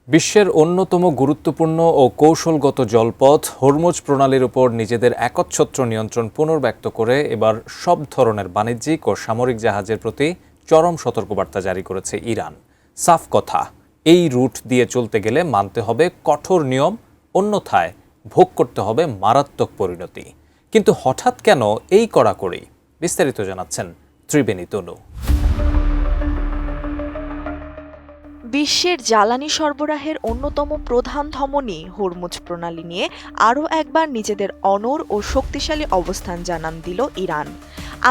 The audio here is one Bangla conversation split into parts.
বিশ্বের অন্যতম গুরুত্বপূর্ণ ও কৌশলগত জলপথ হরমুজ প্রণালীর উপর নিজেদের একচ্ছত্র নিয়ন্ত্রণ পুনর্ব্যক্ত করে এবার সব ধরনের বাণিজ্যিক ও সামরিক জাহাজের প্রতি চরম সতর্কবার্তা জারি করেছে ইরান। সাফ কথা, এই রুট দিয়ে চলতে গেলে মানতে হবে কঠোর নিয়ম, অন্যথায় ভোগ করতে হবে মারাত্মক পরিণতি। কিন্তু হঠাৎ কেন এই কড়াকড়ি? বিস্তারিত জানাচ্ছেন ত্রিবেণী তনু। বিশ্বের জ্বালানি সরবরাহের অন্যতম প্রধান ধমনী হরমুজ প্রণালী নিয়ে আরও একবার নিজেদের অনড় ও শক্তিশালী অবস্থান জানান দিল ইরান।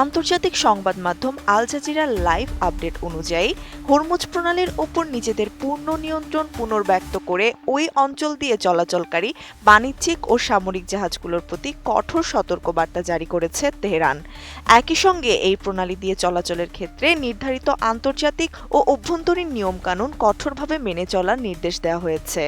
আন্তর্জাতিক সংবাদ মাধ্যম আল জাজিরার লাইভ আপডেট অনুযায়ী হরমুজ প্রণালীর ওপর নিজেদের পূর্ণ নিয়ন্ত্রণ পুনর্ব্যক্ত করে ওই অঞ্চল দিয়ে চলাচলকারী বাণিজ্যিক ও সামরিক জাহাজগুলোর প্রতি কঠোর সতর্কবার্তা জারি করেছে তেহরান। একই সঙ্গে এই প্রণালী দিয়ে চলাচলের ক্ষেত্রে নির্ধারিত আন্তর্জাতিক ও অভ্যন্তরীণ নিয়মকানুন কঠোরভাবে মেনে চলার নির্দেশ দেওয়া হয়েছে।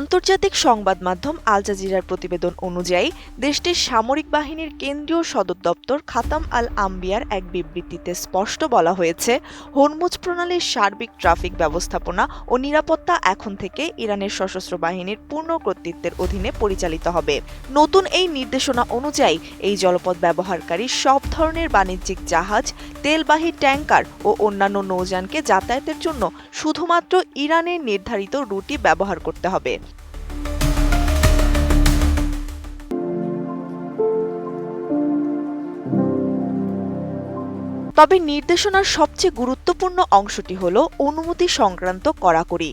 আন্তর্জাতিক সংবাদ মাধ্যম আল জাজিরার প্রতিবেদন অনুযায়ী দেশটির সামরিক বাহিনীর কেন্দ্রীয় সদর দপ্তর খাতাম আল আম্বিয়ার এক বিবৃতিতে স্পষ্ট বলা হয়েছে, হরমুজ প্রণালীর সার্বিক ট্রাফিক ব্যবস্থাপনা ও নিরাপত্তা এখন থেকে ইরানের সশস্ত্র বাহিনীর পূর্ণ কর্তৃত্বের অধীনে পরিচালিত হবে। নতুন এই নির্দেশনা অনুযায়ী এই জলপথ ব্যবহারকারী সব ধরনের বাণিজ্যিক জাহাজ, তেলবাহী ট্যাঙ্কার ও অন্যান্য নৌযানকে যাতায়াতের জন্য শুধুমাত্র ইরানের নির্ধারিত রুটই ব্যবহার করতে হবে। তবে নির্দেশনার সবচেয়ে গুরুত্বপূর্ণ অংশটি হল অনুমতি সংক্রান্ত কড়াকড়ি।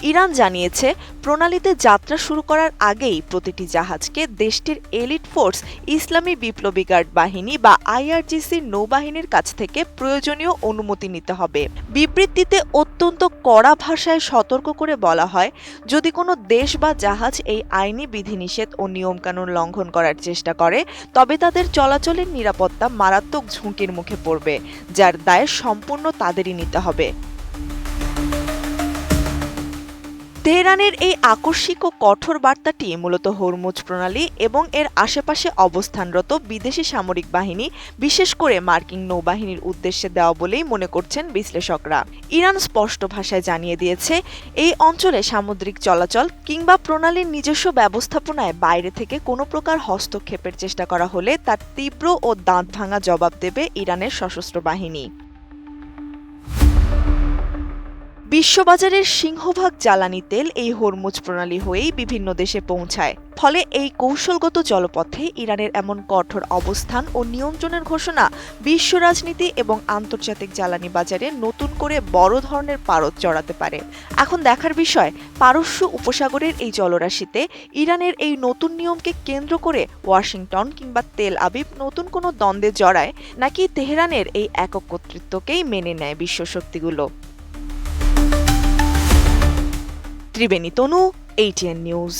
ইরান জানিয়েছে, প্রণালীতে যাত্রা শুরু করার আগেই প্রতিটি জাহাজকে দেশটির এলিট ফোর্স ইসলামী বিপ্লবী গার্ড বাহিনী বা আইআরজিসির নৌবাহিনীর কাছ থেকে প্রয়োজনীয় অনুমতি নিতে হবে। বিবৃতিতে অত্যন্ত কড়া ভাষায় সতর্ক করে বলা হয়, যদি কোনো দেশ বা জাহাজ এই আইনি বিধিনিষেধ ও নিয়মকানুন লঙ্ঘন করার চেষ্টা করে, তবে তাদের চলাচলের নিরাপত্তা মারাত্মক ঝুঁকির মুখে পড়বে, যার দায় সম্পূর্ণ তাদেরই নিতে হবে। তেহরানের এই আকস্মিক ও কঠোর বার্তাটি মূলত হরমুজ প্রণালী এবং এর আশেপাশে অবস্থানরত বিদেশি সামরিক বাহিনী, বিশেষ করে মার্কিন নৌবাহিনীর উদ্দেশ্যে দেওয়া বলেই মনে করছেন বিশ্লেষকরা। ইরান স্পষ্ট ভাষায় জানিয়ে দিয়েছে, এই অঞ্চলে সামুদ্রিক চলাচল কিংবা প্রণালীর নিজস্ব ব্যবস্থাপনায় বাইরে থেকে কোনো প্রকার হস্তক্ষেপের চেষ্টা করা হলে তার তীব্র ও দাঁত ভাঙা জবাব দেবে ইরানের সশস্ত্র বাহিনী। বিশ্ববাজারের সিংহভাগ জ্বালানি তেল এই হরমুজ প্রণালী হয়েই বিভিন্ন দেশে পৌঁছায়। ফলে এই কৌশলগত জলপথে ইরানের এমন কঠোর অবস্থান ও নিয়ন্ত্রণের ঘোষণা বিশ্ব রাজনীতি এবং আন্তর্জাতিক জ্বালানি বাজারে নতুন করে বড় ধরনের পারদ চড়াতে পারে। এখন দেখার বিষয়, পারস্য উপসাগরের এই জলরাশিতে ইরানের এই নতুন নিয়মকে কেন্দ্র করে ওয়াশিংটন কিংবা তেল আবিব নতুন কোনো দ্বন্দ্বে জড়ায়, নাকি তেহরানের এই একক কর্তৃত্বকেই মেনে নেয় বিশ্ব শক্তিগুলো। ত্রিবেণী তনু, ATN নিউজ।